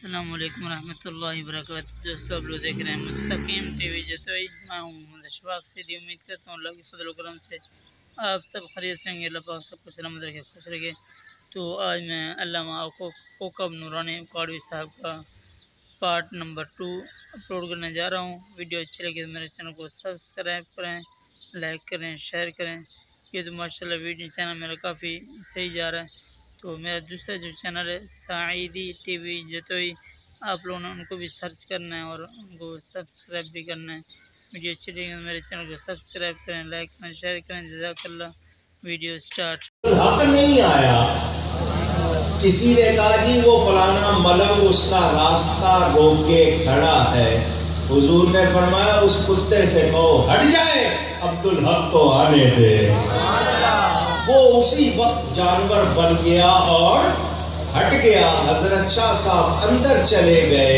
السلام علیکم ورحمۃ اللہ وبرکاتہ۔ دوستو آپ لوگ دیکھ رہے ہیں مستقیم ٹی وی جتوئی۔ میں ہوں محمد اشفاق سیدھی۔ امید کرتا ہوں اللہ کی فضل و کرم سے آپ سب خیریت سے ہوں گے، اللہ پاک سب کو سلامت رکھے، خوش رکھے۔ تو آج میں علامہ کوکب نورانی اکاڑوی صاحب کا پارٹ نمبر 2 اپلوڈ کرنے جا رہا ہوں۔ ویڈیو اچھی لگے تو میرے چینل کو سبسکرائب کریں، لائک کریں، شیئر کریں۔ یہ تو ماشاءاللہ ویڈیو چینل میرا کافی صحیح جا رہا ہے۔ تو میرا دوسرا جو چینل ہے سعیدی ٹی وی جتوئی، آپ لوگوں نے ان کو بھی سرچ کرنا ہے اور ان کو سبسکرائب بھی کرنا ہے۔ ویڈیو اچھی لگے تو میرے چینل کو سبسکرائب کریں، لائک کریں، شیئر کریں۔ جزاک اللہ۔ Video start. حق نہیں آیا، کسی نے کہا جی وہ فلانا ملنگ اس کا راستہ روکے کھڑا ہے، حضور نے فرمایا اس کتے سے کہو ہٹ جائے، عبدالحق کو آنے دے۔ وہ اسی وقت جانور بن گیا اور ہٹ گیا۔ حضرت شاہ صاحب اندر چلے گئے،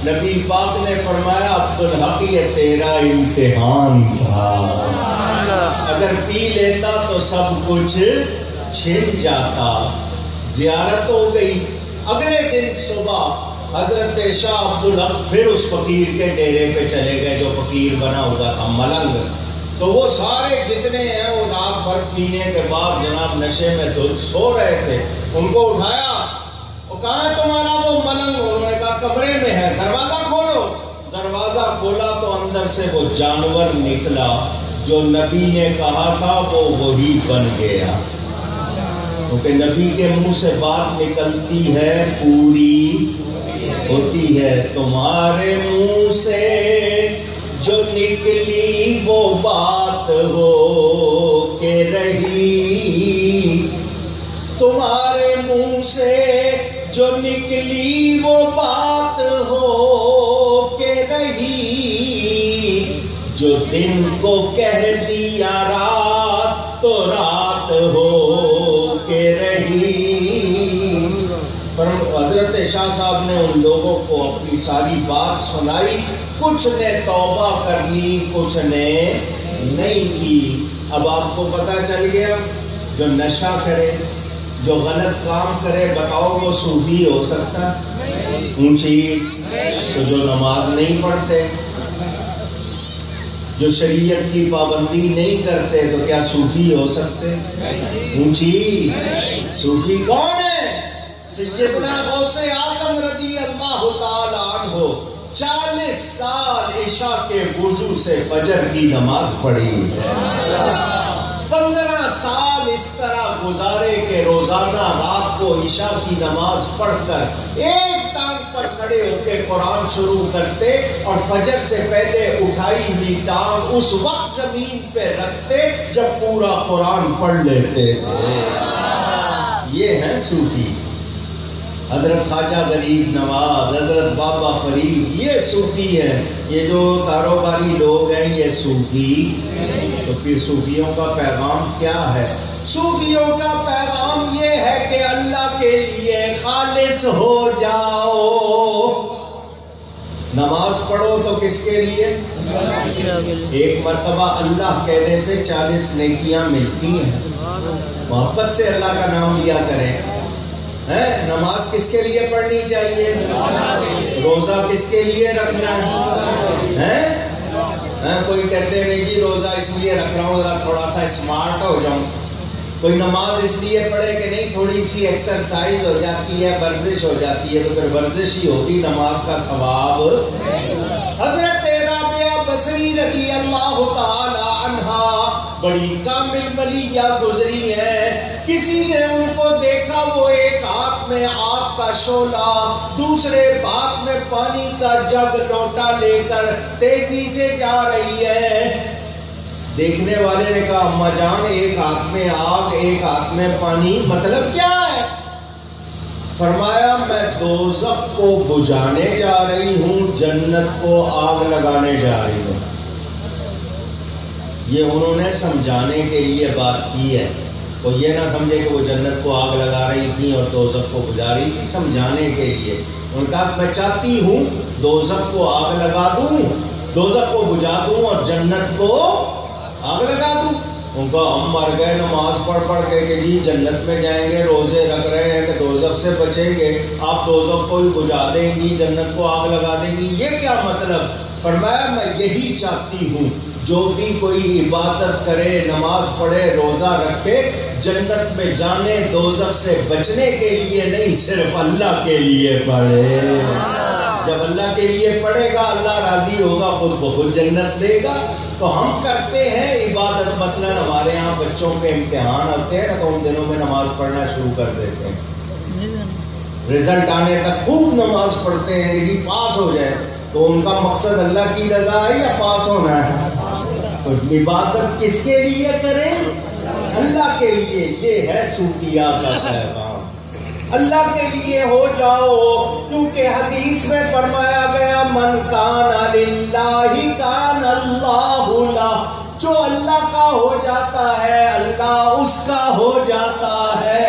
نبی پاک نے فرمایا عبدالحق یہ تیرا امتحان تھا، اگر پی لیتا تو سب کچھ چھن جاتا۔ زیارت ہو گئی۔ اگلے دن صبح حضرت شاہ عبدالحق پھر اس فقیر کے ڈیرے پہ چلے گئے جو فقیر بنا ہوا تھا ملنگ۔ تو وہ سارے جتنے ہیں وہ رات بھر پینے کے بعد جناب نشے میں دھت سو رہے تھے، ان کو اٹھایا، وہ کہاں ہے تمہارا وہ ملنگ؟ انہوں نے کہا کمرے میں ہے، دروازہ کھولو۔ دروازہ کھولا تو اندر سے وہ جانور نکلا جو نبی نے کہا تھا، وہ وہی بن گیا، کیونکہ نبی کے منہ سے بات نکلتی ہے پوری ہوتی ہے۔ تمہارے منہ سے جو نکلی وہ بات ہو کے رہی، تمہارے منہ سے جو نکلی وہ بات ہو کے رہی، جو دن کو کہہ دیا رات تو رات ہو کے رہی۔ پر حضرت شاہ صاحب نے ان لوگوں کو اپنی ساری بات سنائی، کچھ نے توبہ کر لی، کچھ نے نہیں کی۔ اب آپ کو پتہ چل گیا جو نشہ کرے، جو غلط کام کرے، بتاؤ وہ صوفی ہو سکتا؟ اونچی تو جو نماز نہیں پڑھتے، جو شریعت کی پابندی نہیں کرتے، تو کیا صوفی ہو سکتے؟ اونچی صوفی کون ہے؟ سیدنا غوث اعظم رضی اللہ تعالی عنہ 40 سال عشاء کے وضو سے فجر کی نماز پڑھی، 15 سال اس طرح گزارے کہ روزانہ رات کو عشاء کی نماز پڑھ کر ایک ٹانگ پر کھڑے ہو کے قرآن شروع کرتے اور فجر سے پہلے اٹھائی ہوئی ٹانگ اس وقت زمین پہ رکھتے جب پورا قرآن پڑھ لیتے تھے۔ یہ ہیں صوفی۔ حضرت خواجہ غریب نواز، حضرت بابا فرید، یہ صوفی ہیں۔ یہ جو کاروباری لوگ ہیں یہ صوفی۔ تو پھر صوفیوں کا پیغام کیا ہے؟ صوفیوں کا پیغام یہ ہے کہ اللہ کے لیے خالص ہو جاؤ۔ نماز پڑھو تو کس کے لیے؟ ایک مرتبہ اللہ کہنے سے 40 نیکیاں ملتی ہیں۔ محبت سے اللہ کا نام لیا کریں۔ نماز کس کے لیے پڑھنی چاہیے؟ روزہ کس کے لیے رکھنا ہے؟ کوئی کہتے ہیں نہیں جی روزہ اس لیے رکھ رہا ہوں ذرا تھوڑا سا اسمارٹ ہو جاؤں۔ کوئی نماز اس لیے پڑھے کہ نہیں تھوڑی سی ایکسرسائز ہو جاتی ہے، ورزش ہو جاتی ہے، تو پھر ورزش ہی ہوتی، نماز کا ثواب۔ حضرت رابعہ بصری رضی اللہ تعالی عنہا بڑی کامل ولیہ گزری ہے۔ کسی نے ان کو دیکھا، وہ ایک ہاتھ میں آگ کا شعلہ، دوسرے ہاتھ میں پانی کا جگ لوٹا لے کر تیزی سے جا رہی ہے۔ دیکھنے والے نے کہا اماں جان ایک ہاتھ میں آگ ایک ہاتھ میں پانی، مطلب کیا ہے؟ فرمایا میں دوزخ کو بجھانے جا رہی ہوں، جنت کو آگ لگانے جا رہی ہوں۔ یہ انہوں نے سمجھانے کے لیے بات کی ہے، وہ یہ نہ سمجھے کہ وہ جنت کو آگ لگا رہی تھی اور دوزخ کو بجھا رہی تھی، سمجھانے کے لیے۔ ان کا میں چاہتی ہوں دوزخ کو آگ لگا دوں، دوزخ کو بجھا دوں اور جنت کو آگ لگا دوں۔ ان کو ہم مر گئے نماز پڑھ پڑھ کے کہ جی جنت میں جائیں گے، روزے رکھ رہے ہیں کہ دوزخ سے بچیں گے، آپ دوزخ کو ہی بجھا دیں گی، جنت کو آگ لگا دیں گی، یہ کیا مطلب؟ فرمایا میں یہی چاہتی ہوں جو بھی کوئی عبادت کرے، نماز پڑھے، روزہ رکھے، جنت میں جانے دوزخ سے بچنے کے لیے نہیں، صرف اللہ کے لیے پڑھے۔ جب اللہ کے لیے پڑھے گا اللہ راضی ہوگا، خود بخود جنت دے گا۔ تو ہم کرتے ہیں عبادت، مثلا ہمارے یہاں بچوں کے امتحان ہوتے ہیں نا، تو ان دنوں میں نماز پڑھنا شروع کر دیتے ہیں، رزلٹ آنے تک خوب نماز پڑھتے ہیں کہ پاس ہو جائے۔ تو ان کا مقصد اللہ کی رضا ہے یا پاس ہونا ہے؟ تو عبادت کس کے لیے کریں؟ اللہ کے لیے۔ یہ ہے صوفیاء کا پیغام، اللہ کے لیے ہو جاؤ، کیونکہ حدیث میں فرمایا گیا من کان للہ کان اللہ لہ، جو اللہ کا ہو جاتا ہے اللہ اس کا ہو جاتا ہے۔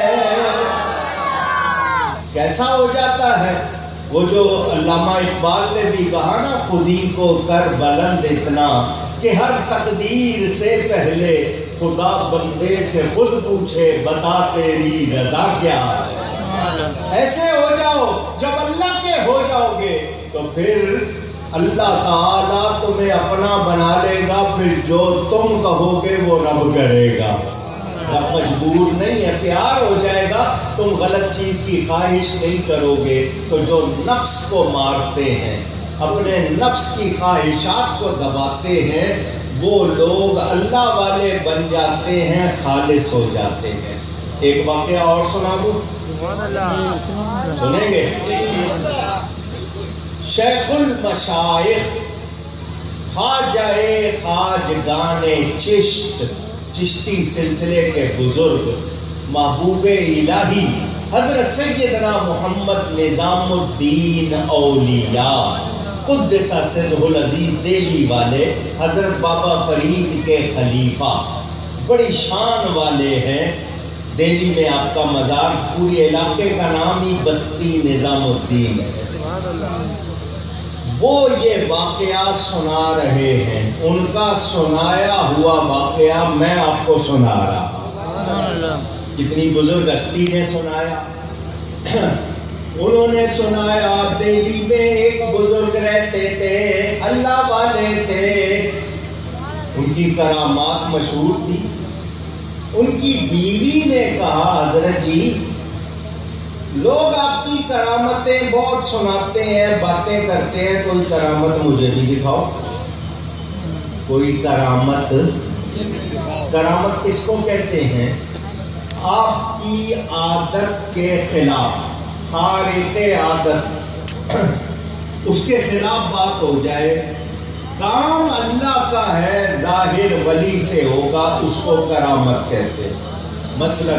کیسا ہو جاتا ہے؟ وہ جو علامہ اقبال نے بھی کہا نا، خودی کو کر بلند اتنا کہ ہر تقدیر سے پہلے خدا بندے سے خود پوچھے بتا تیری رضا کیا ہے۔ ایسے ہو جاؤ، جب اللہ کے ہو جاؤ گے تو پھر اللہ تعالیٰ تمہیں اپنا بنا لے گا، پھر جو تم کہو گے وہ رب کرے گا۔ رب مجبور نہیں ہے، پیار ہو جائے گا، تم غلط چیز کی خواہش نہیں کرو گے۔ تو جو نفس کو مارتے ہیں، اپنے نفس کی خواہشات کو دباتے ہیں، وہ لوگ اللہ والے بن جاتے ہیں، خالص ہو جاتے ہیں۔ ایک واقعہ اور سنا دوں، سنیں گے؟ شیخ المشائخ خواجہ خواجگان چشت، چشتی سلسلے کے بزرگ، محبوب الہی حضرت سیدنا محمد نظام الدین اولیاء قدس سرہ العزیز دہلی والے، حضرت بابا فرید کے خلیفہ، بڑی شان والے ہیں۔ دہلی میں آپ کا مزار، پورے علاقے کا نام ہی بستی نظام الدین ہے۔ وہ یہ واقعہ سنا رہے ہیں، ان کا سنایا ہوا واقعہ میں آپ کو سنا رہا ہوں۔ کتنی بزرگ ہستی نے سنایا؟ انہوں نے سنایا دہلی میں ایک بزرگ رہتے تھے، اللہ والے تھے، ان کی کرامات مشہور تھی۔ ان کی بیوی نے کہا حضرت جی لوگ آپ کی کرامتیں بہت سناتے ہیں، باتیں کرتے ہیں، کوئی کرامت مجھے بھی دکھاؤ۔ کوئی کرامت، کرامت کس کو کہتے ہیں؟ آپ کی عادت کے خلاف، خارق عادت، اس کے خلاف بات ہو جائے، کام اللہ کا ہے، ظاہر ولی سے ہوگا، اس کو کرامت کہتے ہیں۔ مثلا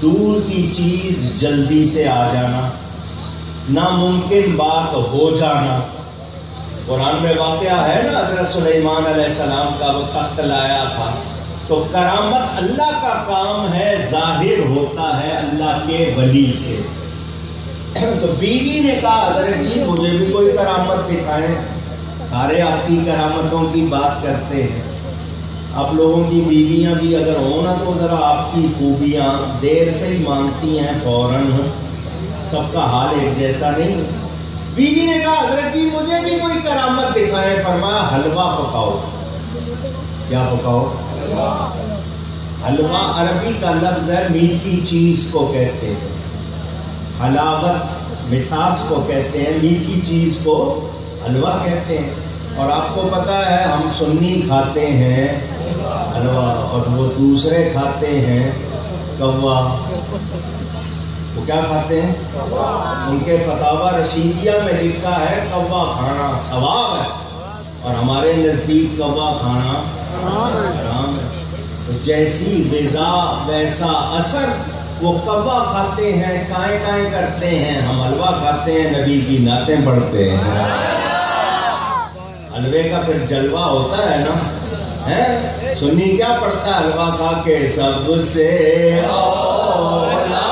دور کی چیز جلدی سے آ جانا، ناممکن بات ہو جانا۔ قرآن میں واقعہ ہے نا حضرت سلیمان علیہ السلام کا، وہ تخت لایا تھا۔ تو کرامت اللہ کا کام ہے، ظاہر ہوتا ہے اللہ کے ولی سے۔ تو بیوی نے کہا حضرت جی مجھے بھی کوئی کرامت دکھائیں، سارے آپ کی کرامتوں کی بات کرتے ہیں۔ آپ لوگوں کی بیویاں بھی اگر ہوں نا تو ذرا آپ کی خوبیاں دیر سے ہی مانگتی ہیں فوراً، سب کا حال ایک جیسا نہیں۔ بیوی نے کہا حضرت جی مجھے بھی کوئی کرامت دکھائے۔ فرمایا حلوہ پکاؤ۔ کیا پکاؤ؟ حلوہ عربی کا لفظ ہے، میٹھی چیز کو کہتے ہیں، حلاوت مٹھاس کو کہتے ہیں، میٹھی چیز کو حلوہ کہتے ہیں۔ اور آپ کو پتا ہے ہم سنی کھاتے ہیں حلوہ، اور وہ دوسرے کھاتے ہیں کوا۔ وہ کیا کھاتے ہیں؟ ان کے فتاوی رشیدیہ میں لکھا ہے کوا کھانا ثواب ہے، اور ہمارے نزدیک کوا کھانا حرام ہے۔ تو جیسی غذا ویسا اثر، وہ کوا کھاتے ہیں، کائیں کائیں کرتے ہیں، ہم حلوہ کھاتے ہیں، نبی کی نعتیں پڑھتے ہیں۔ حلوے کا پھر جلوہ ہوتا ہے نا، سنی کیا پڑھتا ہے حلوہ کھا کے؟ سب سے اولا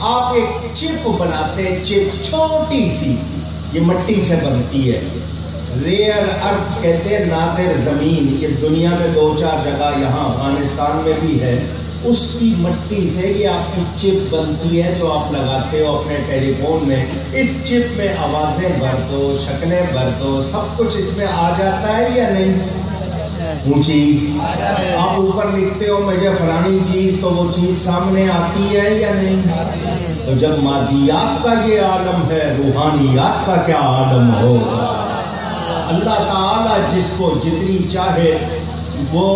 آپ ایک چپ بناتے ہیں، چپ چھوٹی سی، یہ مٹی سے بنتی ہے، ریئر ارتھ کہتے ہیں، نادر زمین، یہ دنیا میں 2-4 جگہ یہاں افغانستان میں بھی ہے، اس کی مٹی سے یہ آپ کی چپ بنتی ہے جو آپ لگاتے ہو اپنے ٹیلی فون میں. اس چپ میں آوازیں بھر دو، شکلیں بھر دو، سب کچھ اس میں آ جاتا ہے یا نہیں؟ اونچی آپ اوپر لکھتے ہو مجھے فلانی چیز، تو وہ چیز سامنے آتی ہے یا نہیں؟ تو جب مادیات کا یہ عالم ہے، روحانیات کا کیا عالم ہوگا؟ اللہ تعالیٰ جس کو جتنی چاہے وہ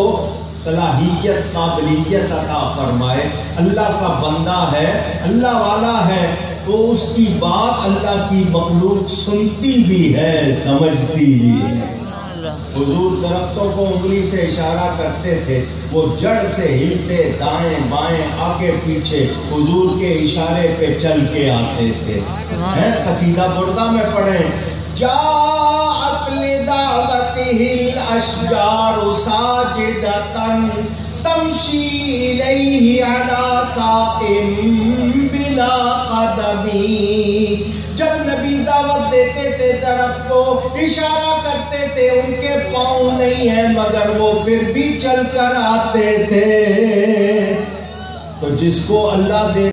صلاحیت، قابلیت عطا فرمائے. اللہ کا بندہ ہے، اللہ والا ہے، تو اس کی بات اللہ کی مخلوق سنتی بھی ہے، سمجھتی بھی ہے. حضور درختوں کو انگلی سے اشارہ کرتے تھے، وہ جڑ سے ہلتے، دائیں بائیں آگے پیچھے حضور کے اشارے پہ چل کے آتے تھے. قصیدہ بردہ میں پڑھیں، جاءت لدعوته الاشجار ساجدة تمشي إليه على ساق بلا قدم. جب نبی دعوت دیتے تھے درخت کو اشارہ کرتے تھے، ان کے پاؤں نہیں ہیں مگر وہ پھر بھی چل کر آتے تھے. تو جس کو اللہ دے